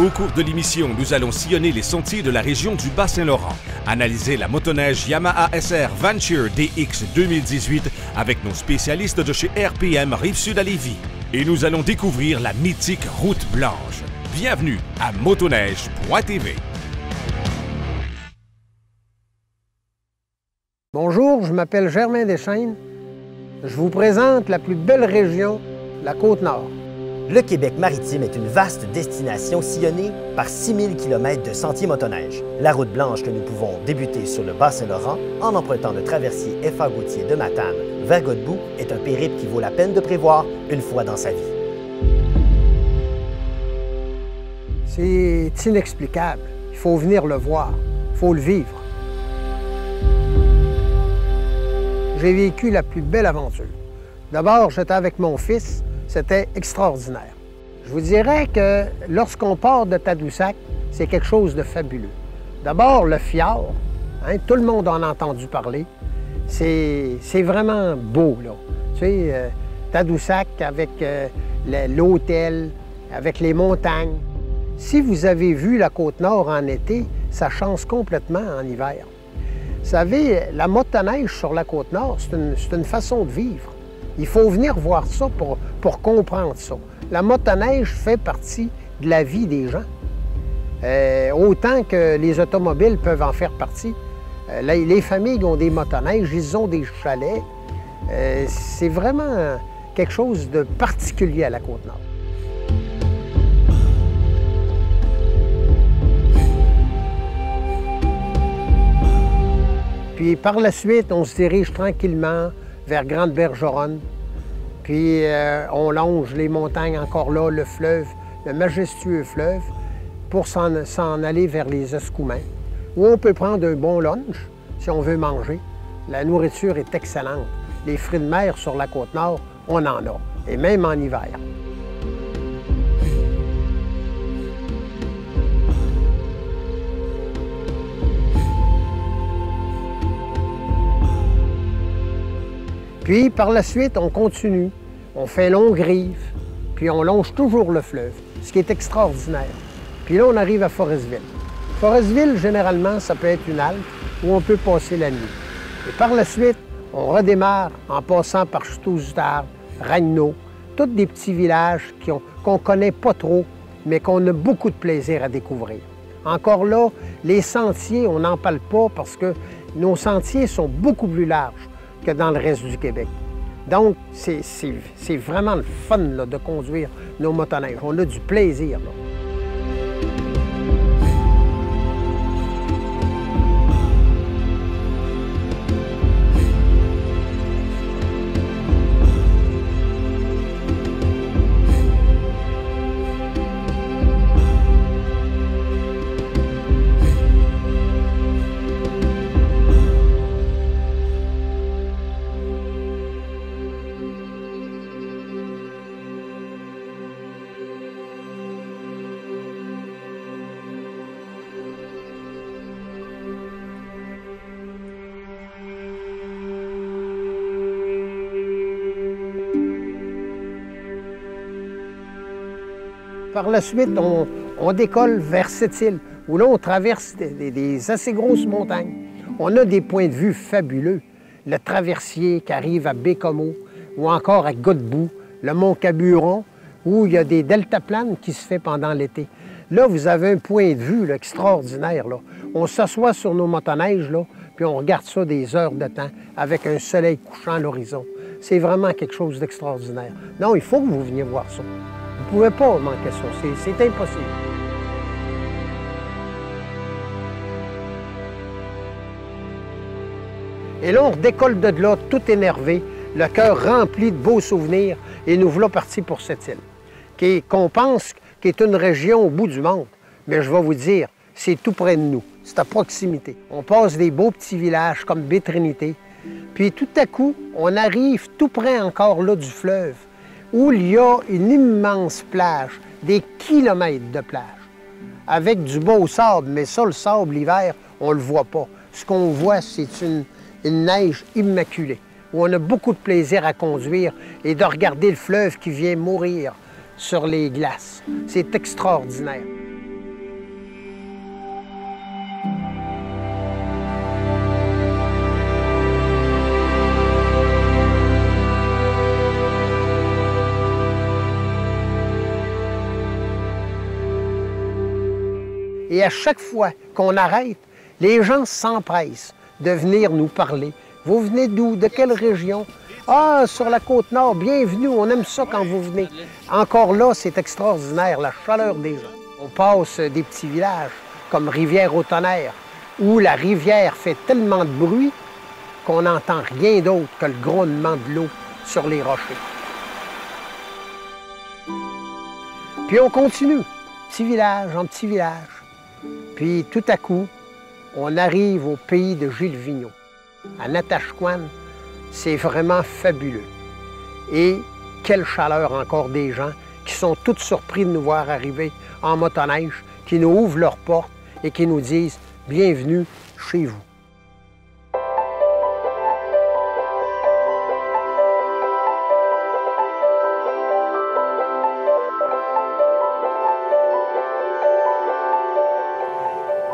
Au cours de l'émission, nous allons sillonner les sentiers de la région du Bas-Saint-Laurent, analyser la motoneige Yamaha SR Venture DX 2018 avec nos spécialistes de chez RPM Rive-Sud à Lévis. Et nous allons découvrir la mythique Route Blanche. Bienvenue à motoneige.tv. Bonjour, je m'appelle Germain Deschênes. Je vous présente la plus belle région, la Côte-Nord. Le Québec maritime est une vaste destination sillonnée par 6000 km de sentiers motoneige. La route blanche que nous pouvons débuter sur le Bas-Saint-Laurent en empruntant le traversier F.A. Gauthier de Matane vers Godbout est un périple qui vaut la peine de prévoir une fois dans sa vie. C'est inexplicable. Il faut venir le voir. Il faut le vivre. J'ai vécu la plus belle aventure. D'abord, j'étais avec mon fils. C'était extraordinaire. Je vous dirais que lorsqu'on part de Tadoussac, c'est quelque chose de fabuleux. D'abord, le fjord, tout le monde en a entendu parler. C'est vraiment beau, là. Tu sais, Tadoussac avec l'hôtel, avec les montagnes. Si vous avez vu la Côte-Nord en été, ça change complètement en hiver. Vous savez, la motoneige sur la Côte-Nord, c'est une façon de vivre. Il faut venir voir ça pour comprendre ça. La motoneige fait partie de la vie des gens. Autant que les automobiles peuvent en faire partie. Les familles qui ont des motoneiges, ils ont des chalets. C'est vraiment quelque chose de particulier à la Côte-Nord. Puis par la suite, on se dirige tranquillement vers Grande-Bergeronne. Puis on longe les montagnes encore là, le fleuve, le majestueux fleuve, pour s'en aller vers les Escoumins, où on peut prendre un bon lunch si on veut manger. La nourriture est excellente. Les fruits de mer sur la Côte-Nord, on en a, et même en hiver. Puis, par la suite, on continue. On fait longue rive, puis on longe toujours le fleuve, ce qui est extraordinaire. Puis là, on arrive à Forestville. Forestville, généralement, ça peut être une halte où on peut passer la nuit. Et par la suite, on redémarre en passant par Château-du-Tard, Ragno, tous des petits villages qu'on ne connaît pas trop, mais qu'on a beaucoup de plaisir à découvrir. Encore là, les sentiers, on n'en parle pas parce que nos sentiers sont beaucoup plus larges que dans le reste du Québec. Donc, c'est vraiment le fun là, de conduire nos motoneiges. On a du plaisir, là. Par la suite, on décolle vers Sept-Îles, où là, on traverse des assez grosses montagnes. On a des points de vue fabuleux. Le traversier qui arrive à Bécomo, ou encore à Godbout, le mont Caburon, où il y a des deltaplanes qui se font pendant l'été. Là, vous avez un point de vue là, extraordinaire. Là. On s'assoit sur nos motoneiges, là, puis on regarde ça des heures de temps avec un soleil couchant à l'horizon. C'est vraiment quelque chose d'extraordinaire. Non, il faut que vous veniez voir ça. Vous ne pouvez pas manquer ça, c'est impossible. Et là, on redécolle de là, tout énervé, le cœur rempli de beaux souvenirs, et nous voilà partis pour cette île, qu'on pense qui est une région au bout du monde. Mais je vais vous dire, c'est tout près de nous, c'est à proximité. On passe des beaux petits villages comme Baie-Trinité, puis tout à coup, on arrive tout près encore là du fleuve, où il y a une immense plage, des kilomètres de plage, avec du beau sable, mais ça, le sable, l'hiver, on ne le voit pas. Ce qu'on voit, c'est une neige immaculée, où on a beaucoup de plaisir à conduire et de regarder le fleuve qui vient mourir sur les glaces. C'est extraordinaire. Et à chaque fois qu'on arrête, les gens s'empressent de venir nous parler. Vous venez d'où? De quelle région? Ah, sur la Côte-Nord, bienvenue, on aime ça quand vous venez. Encore là, c'est extraordinaire, la chaleur des gens. On passe des petits villages comme Rivière-au-Tonnerre, où la rivière fait tellement de bruit qu'on n'entend rien d'autre que le grondement de l'eau sur les rochers. Puis on continue, petit village en petit village. Puis tout à coup, on arrive au pays de Gilles Vigneault. À Natashquan, c'est vraiment fabuleux. Et quelle chaleur encore des gens qui sont tous surpris de nous voir arriver en motoneige, qui nous ouvrent leurs portes et qui nous disent « Bienvenue chez vous ».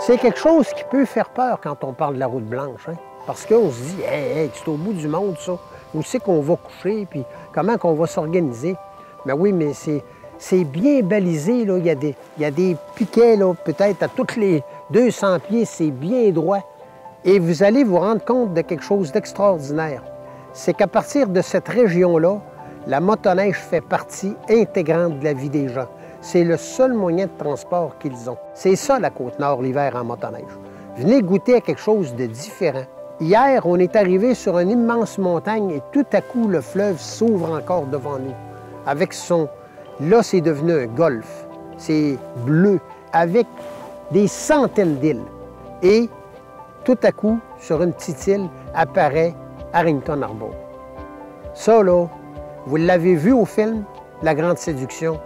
C'est quelque chose qui peut faire peur quand on parle de la route blanche, hein? Parce qu'on se dit, hey, c'est au bout du monde, ça. Où c'est qu'on va coucher, puis comment qu'on va s'organiser? Mais oui, mais c'est bien balisé, là. Il y a des piquets, là, peut-être à tous les 200 pieds, c'est bien droit. Et vous allez vous rendre compte de quelque chose d'extraordinaire. C'est qu'à partir de cette région-là, la motoneige fait partie intégrante de la vie des gens. C'est le seul moyen de transport qu'ils ont. C'est ça, la Côte-Nord, l'hiver en motoneige. Venez goûter à quelque chose de différent. Hier, on est arrivé sur une immense montagne et tout à coup, le fleuve s'ouvre encore devant nous. Avec son... Là, c'est devenu un golfe. C'est bleu, avec des centaines d'îles. Et tout à coup, sur une petite île, apparaît Harrington Harbour. Ça, là, vous l'avez vu au film, La Grande Séduction,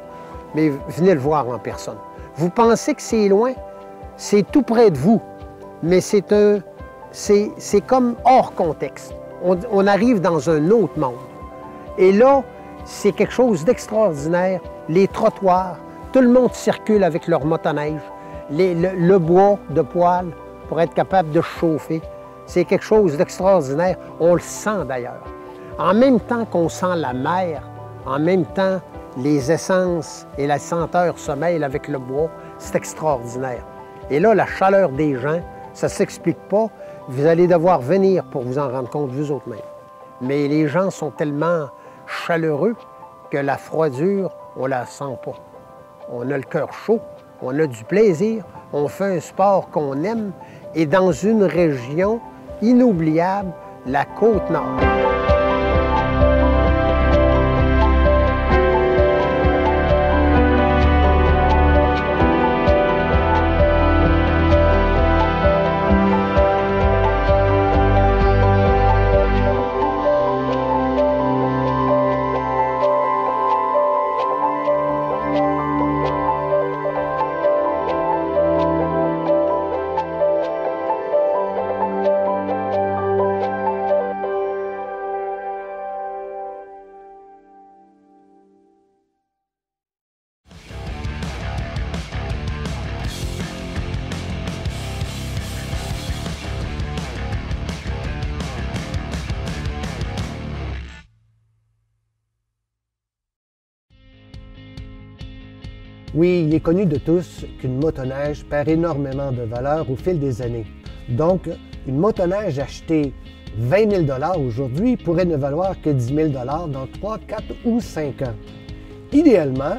mais venez le voir en personne. Vous pensez que c'est loin? C'est tout près de vous, mais c'est comme hors contexte. On arrive dans un autre monde. Et là, c'est quelque chose d'extraordinaire. Les trottoirs, tout le monde circule avec leur motoneige, le bois de poêle pour être capable de chauffer. C'est quelque chose d'extraordinaire. On le sent d'ailleurs. En même temps qu'on sent la mer, en même temps, les essences et la senteur se mêlent avec le bois. C'est extraordinaire. Et là, la chaleur des gens, ça ne s'explique pas. Vous allez devoir venir pour vous en rendre compte vous autres même. Mais les gens sont tellement chaleureux que la froidure, on ne la sent pas. On a le cœur chaud, on a du plaisir, on fait un sport qu'on aime et dans une région inoubliable, la Côte-Nord. Oui, il est connu de tous qu'une motoneige perd énormément de valeur au fil des années. Donc, une motoneige achetée 20 000 $ aujourd'hui pourrait ne valoir que 10 000 $ dans 3, 4 ou 5 ans. Idéalement,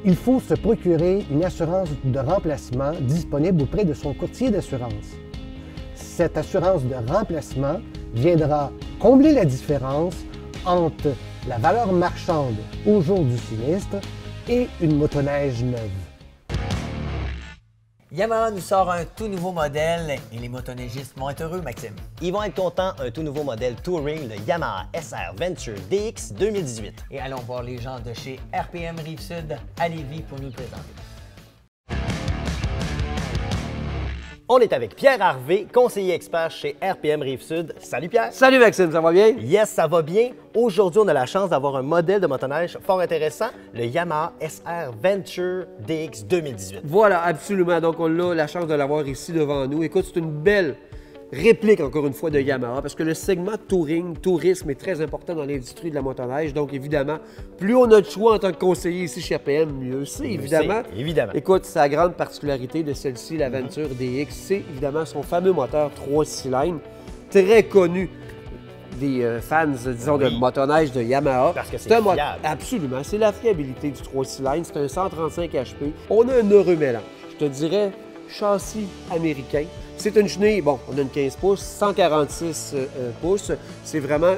il faut se procurer une assurance de remplacement disponible auprès de son courtier d'assurance. Cette assurance de remplacement viendra combler la différence entre la valeur marchande au jour du sinistre et une motoneige neuve. Yamaha nous sort un tout nouveau modèle et les motoneigistes vont être heureux, Maxime. Ils vont être contents, un tout nouveau modèle Touring, le Yamaha SR Venture DX 2018. Et allons voir les gens de chez RPM Rive-Sud à Lévis pour nous le présenter. On est avec Pierre Harvey, conseiller expert chez RPM Rive-Sud. Salut Pierre! Salut Maxime, ça va bien? Yes, ça va bien. Aujourd'hui, on a la chance d'avoir un modèle de motoneige fort intéressant, le Yamaha SR Venture DX 2018. Voilà, absolument. Donc, on a la chance de l'avoir ici devant nous. Écoute, c'est une belle réplique, encore une fois, de Yamaha, parce que le segment touring, tourisme est très important dans l'industrie de la motoneige. Donc, évidemment, plus on a de choix en tant que conseiller ici chez RPM, mieux c'est, évidemment. Évidemment. Écoute, c'est la grande particularité de celle-ci, la Venture DX, c'est évidemment son fameux moteur 3 cylindres, très connu des fans, disons, de motoneige de Yamaha. Parce que c'est fiable. Absolument, c'est la fiabilité du 3 cylindres. C'est un 135 HP. On a un heureux mélange. Je te dirais, châssis américain. C'est une chenille, bon, on a une 15 pouces, 146 pouces. C'est vraiment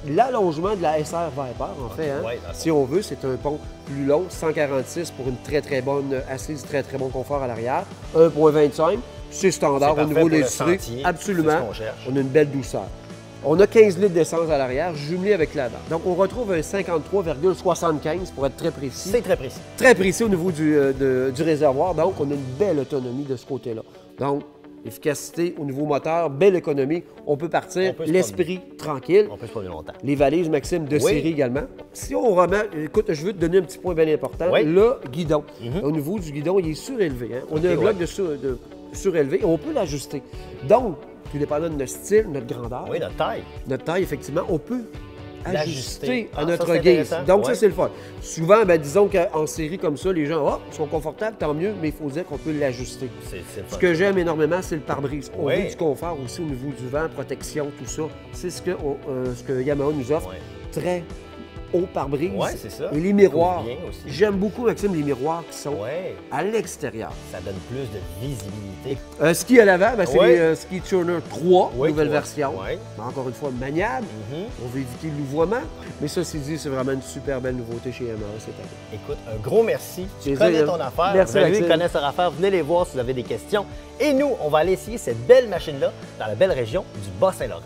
l'allongement de la SR Viper, en fait. Hein? Ouais, si on veut, c'est un pont plus long, 146 pour une très bonne assise, très bon confort à l'arrière. 1.25, c'est standard au niveau des sentiers. Absolument. On a une belle douceur. On a 15 litres d'essence à l'arrière, jumelé avec l'avant. Donc, on retrouve un 53,75 pour être très précis. C'est très précis. Très précis au niveau du réservoir. Donc, on a une belle autonomie de ce côté-là. Donc, efficacité au niveau moteur, belle économie. On peut partir, l'esprit tranquille. On peut se promener longtemps. Les valises, Maxime, de série également. Si on remet, écoute, je veux te donner un petit point bien important. Oui. Le guidon. Au niveau du guidon, il est surélevé. Hein? On a un bloc de surélevé et on peut l'ajuster. Donc, tout dépendant de notre style, notre grandeur. Oui, notre taille. Notre taille, effectivement, on peut ajuster à notre ça, guise. Donc, ça, ouais. c'est le fun. Souvent, disons qu'en série comme ça, les gens sont confortables, tant mieux, mais il faut dire qu'on peut l'ajuster. Ce que j'aime énormément, c'est le pare-brise. On veut du confort aussi au niveau du vent, protection, tout ça. C'est ce que Yamaha nous offre. Très haut pare-brise. Oui, c'est ça. Et les miroirs. J'aime beaucoup, Maxime, les miroirs qui sont à l'extérieur. Ça donne plus de visibilité. Ski à l'avant, c'est les Ski Tuner 3, nouvelle version. Oui. Encore une fois, maniable. On veut éviter le louvoiement. Mais ceci dit, c'est vraiment une super belle nouveauté chez Yamaha cette année. Écoute, un gros merci. Tu Plaisir. connais ton affaire. Merci, vous Maxime. connaissez leur affaire. Venez les voir si vous avez des questions. Et nous, on va aller essayer cette belle machine-là dans la belle région du Bas-Saint-Laurent.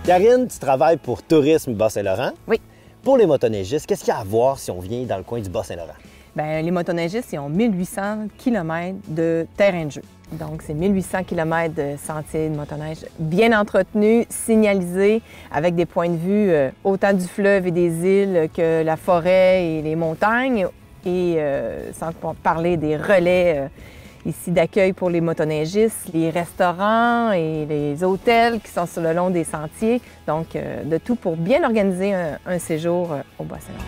Karine, tu travailles pour Tourisme Bas-Saint-Laurent. Oui. Pour les motoneigistes, qu'est-ce qu'il y a à voir si on vient dans le coin du Bas-Saint-Laurent? Bien, les motoneigistes, ils ont 1800 km de terrain de jeu. Donc, c'est 1800 km de sentiers de motoneige bien entretenus, signalisés, avec des points de vue autant du fleuve et des îles que la forêt et les montagnes. Et sans parler des relais ici d'accueil pour les motoneigistes, les restaurants et les hôtels qui sont sur le long des sentiers. Donc, de tout pour bien organiser un séjour au Bas-Saint-Laurent.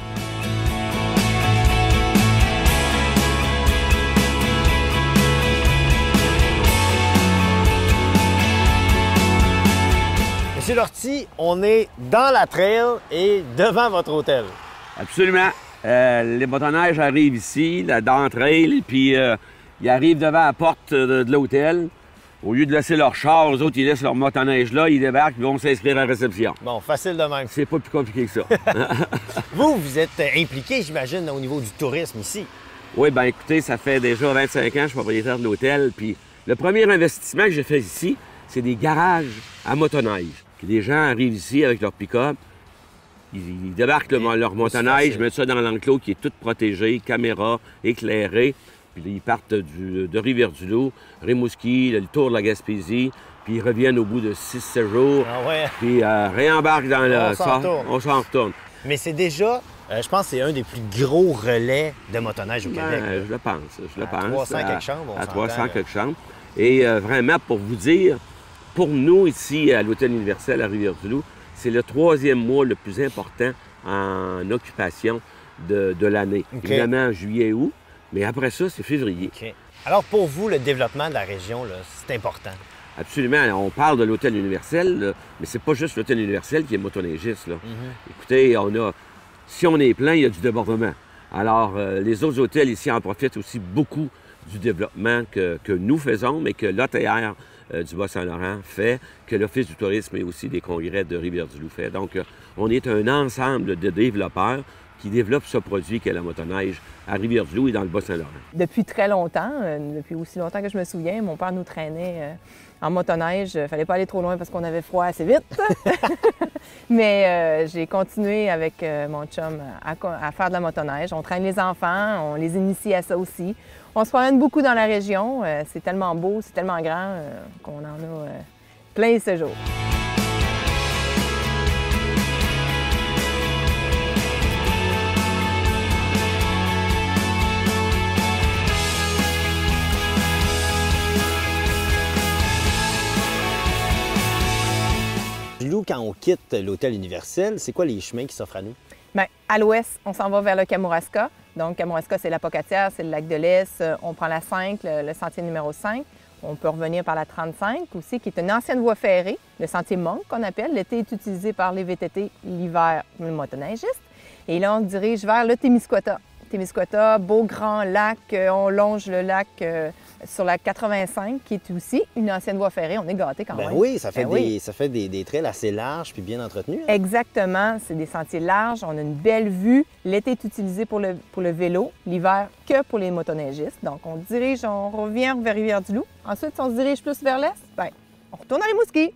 Monsieur Lortie, on est dans la trail et devant votre hôtel. Absolument. Les motoneiges arrivent ici, dans la trail, et puis ils arrivent devant la porte de l'hôtel. Au lieu de laisser leur char, eux autres, ils laissent leur motoneige là, ils débarquent, ils vont s'inscrire à la réception. Bon, facile de même. C'est pas plus compliqué que ça. Vous êtes impliqué, j'imagine, au niveau du tourisme ici. Oui, bien écoutez, ça fait déjà 25 ans que je suis propriétaire de l'hôtel, puis le premier investissement que j'ai fait ici, c'est des garages à motoneige. Les gens arrivent ici avec leur pick-up, ils débarquent leur motoneige, mettent ça dans l'enclos qui est tout protégé, caméra, éclairé. Puis là, ils partent de Rivière-du-Loup, Rimouski, le tour de la Gaspésie, puis ils reviennent au bout de 6-7 jours. Ah ouais. Puis réembarquent dans le... On s'en retourne. Mais c'est déjà, je pense que c'est un des plus gros relais de motoneige au Québec. Je le pense. À 300 quelques chambres, À 300 quelques chambres. Et vraiment, pour vous dire, pour nous, ici, à l'Hôtel Universel à Rivière-du-Loup, c'est le 3e mois le plus important en occupation de l'année. Okay. Évidemment, juillet-août, mais après ça, c'est février. Okay. Alors, pour vous, le développement de la région, c'est important? Absolument. On parle de l'Hôtel Universel, là, mais c'est pas juste l'Hôtel Universel qui est motoneigiste. Là. Écoutez, si on est plein, il y a du débordement. Alors, les autres hôtels ici en profitent aussi beaucoup du développement que nous faisons, mais que l'OTR du Bas-Saint-Laurent fait, que l'Office du tourisme et aussi des congrès de Rivière-du-Loup fait. Donc, on est un ensemble de développeurs qui développe ce produit qu'est la motoneige à Rivière-du-Loup et dans le Bas-Saint-Laurent. Depuis très longtemps, depuis aussi longtemps que je me souviens, mon père nous traînait en motoneige. Il ne fallait pas aller trop loin parce qu'on avait froid assez vite. Mais j'ai continué avec mon chum à faire de la motoneige. On traîne les enfants, on les initie à ça aussi. On se promène beaucoup dans la région. C'est tellement beau, c'est tellement grand qu'on en a plein les séjours. Quand on quitte l'hôtel Universel, c'est quoi les chemins qui s'offrent à nous? Bien, à l'ouest, on s'en va vers le Kamouraska. Donc, Kamouraska, c'est la Pocatière, c'est le lac de l'Est. On prend la 5, le sentier numéro 5. On peut revenir par la 35 aussi, qui est une ancienne voie ferrée, le sentier Monk qu'on appelle. L'été est utilisé par les VTT, l'hiver, les motoneigistes. Et là, on se dirige vers le Témiscouata. Témiscouata, beau grand lac. On longe le lac sur la 85, qui est aussi une ancienne voie ferrée. On est gâtés quand même. Oui, ça fait, ça fait des trails assez larges puis bien entretenus. Hein? Exactement. C'est des sentiers larges. On a une belle vue. L'été est utilisé pour le vélo, l'hiver que pour les motoneigistes. Donc, on revient vers Rivière-du-Loup. Ensuite, si on se dirige plus vers l'est, bien, on retourne à Rimouski.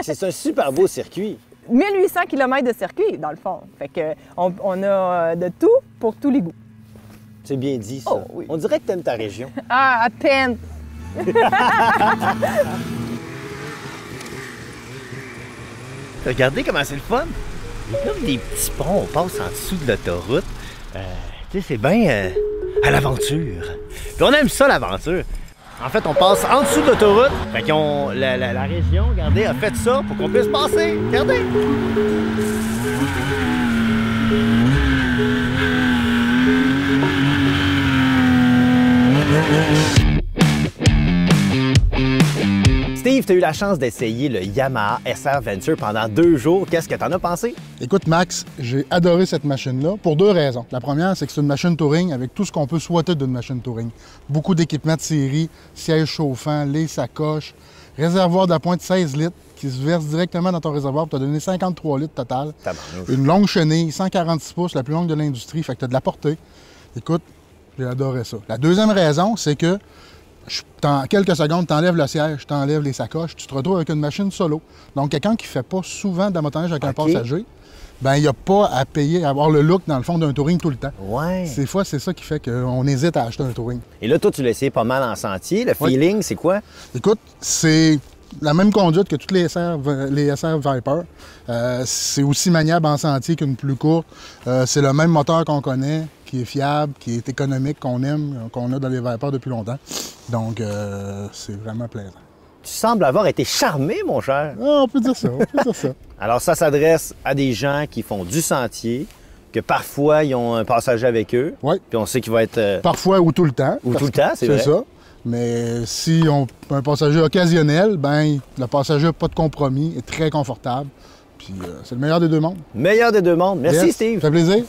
C'est un super beau circuit. 1800 km de circuit, dans le fond. Fait que on a de tout pour tous les goûts. C'est bien dit, ça. Oh, oui. On dirait que tu aimes ta région. Ah, à peine! Regardez comment c'est le fun. Il y a comme des petits ponts, on passe en dessous de l'autoroute. Tu sais, c'est bien à l'aventure. Puis on aime ça, l'aventure. En fait, on passe en dessous de l'autoroute. Fait que la région, regardez, a fait ça pour qu'on puisse passer. Regardez! Steve, tu as eu la chance d'essayer le Yamaha SR Venture pendant 2 jours. Qu'est-ce que tu en as pensé? Écoute, Max, j'ai adoré cette machine-là pour 2 raisons. La première, c'est que c'est une machine touring avec tout ce qu'on peut souhaiter d'une machine touring. Beaucoup d'équipements de série, sièges chauffants, les sacoches, réservoir d'appoint de 16 litres qui se verse directement dans ton réservoir pour te donner 53 litres total. Une longue chenille, 146 pouces, la plus longue de l'industrie, fait que tu as de la portée. Écoute, j'ai adoré ça. La deuxième raison, c'est que en quelques secondes, tu enlèves le siège, tu enlèves les sacoches, tu te retrouves avec une machine solo. Donc, quelqu'un qui ne fait pas souvent de la motoneige avec un passager, ben il n'y a pas à payer, à avoir le look, dans le fond, d'un touring tout le temps. Ouais. Des fois, c'est ça qui fait qu'on hésite à acheter un touring. Et là, toi, tu l'as essayé pas mal en sentier. Le feeling, c'est quoi? Écoute, c'est la même conduite que toutes les SR Viper. C'est aussi maniable en sentier qu'une plus courte. C'est le même moteur qu'on connaît, qui est fiable, qui est économique, qu'on aime, qu'on a dans les Viper depuis longtemps. Donc, c'est vraiment plaisant. Tu sembles avoir été charmé, mon cher. Ah, on peut dire ça, on peut dire ça. Alors, ça s'adresse à des gens qui font du sentier, que parfois, ils ont un passager avec eux. Oui. Puis on sait qu'il va être... Parfois ou tout le temps. Ou tout le temps, c'est vrai. C'est ça. Mais si on a un passager occasionnel, ben le passager n'a pas de compromis, est très confortable. Puis c'est le meilleur des deux mondes. Meilleur des deux mondes. Merci, yes, Steve. Ça fait plaisir.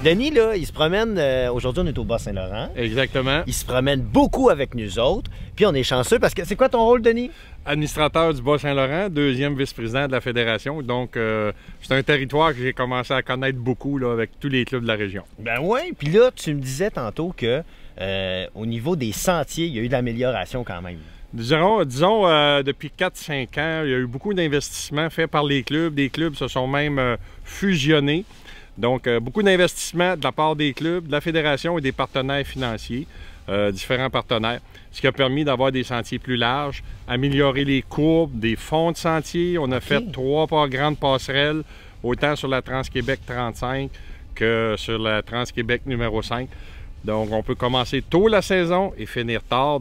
Denis, là, il se promène, aujourd'hui on est au Bas-Saint-Laurent. Exactement. Il se promène beaucoup avec nous autres, puis on est chanceux parce que, c'est quoi ton rôle, Denis? Administrateur du Bas-Saint-Laurent, 2e vice-président de la Fédération. Donc, c'est un territoire que j'ai commencé à connaître beaucoup là, avec tous les clubs de la région. Ben oui, puis là, tu me disais tantôt que au niveau des sentiers, il y a eu de l'amélioration quand même. Disons depuis 4-5 ans, il y a eu beaucoup d'investissements faits par les clubs. Des clubs se sont même fusionnés. Donc, beaucoup d'investissements de la part des clubs, de la fédération et des partenaires financiers, différents partenaires, ce qui a permis d'avoir des sentiers plus larges, améliorer les courbes, des fonds de sentiers. On a fait 3 grandes passerelles, autant sur la Trans-Québec 35 que sur la Trans-Québec numéro 5. Donc, on peut commencer tôt la saison et finir tard.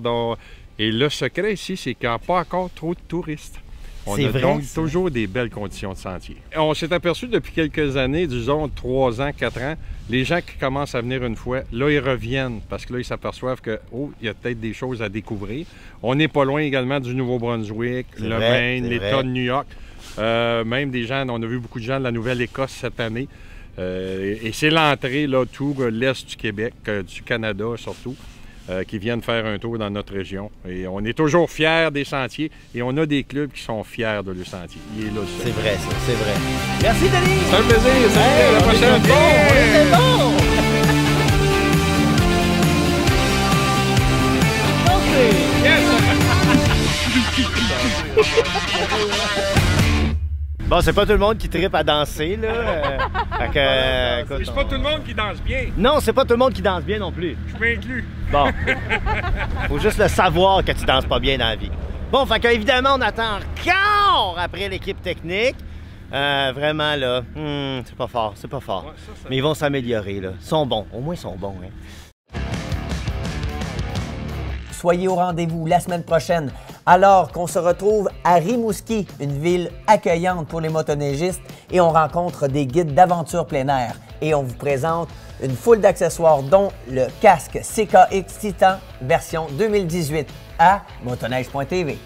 Et le secret ici, c'est qu'il n'y a pas encore trop de touristes. On a donc toujours des belles conditions de sentier. On s'est aperçu depuis quelques années, disons 3 ans, 4 ans, les gens qui commencent à venir une fois, là, ils reviennent parce que là, ils s'aperçoivent que, oh, il y a peut-être des choses à découvrir. On n'est pas loin également du Nouveau-Brunswick, le Maine, l'État de New York. Même des gens, on a vu beaucoup de gens de la Nouvelle-Écosse cette année. Et c'est l'entrée, là, tout l'Est du Québec, du Canada surtout, qui viennent faire un tour dans notre région. Et on est toujours fiers des sentiers et on a des clubs qui sont fiers de leurs sentiers. Il est là, c'est vrai, ça, c'est vrai. Merci, Denis! C'est un plaisir. Salut, à la prochaine. C'est bon! Bon, c'est pas tout le monde qui trippe à danser, là. C'est pas tout le monde qui danse bien. Non, c'est pas tout le monde qui danse bien non plus. Je m'inclus. Bon. Faut juste le savoir que tu danses pas bien dans la vie. Bon, fait qu'évidemment, on attend encore après l'équipe technique. Vraiment, là, c'est pas fort, c'est pas fort. Ouais, ça... Mais ils vont s'améliorer, là. Ils sont bons, au moins ils sont bons, hein. Soyez au rendez-vous la semaine prochaine, alors qu'on se retrouve à Rimouski, une ville accueillante pour les motoneigistes, et on rencontre des guides d'aventure plein air. Et on vous présente une foule d'accessoires, dont le casque CKX Titan version 2018 à motoneige.tv.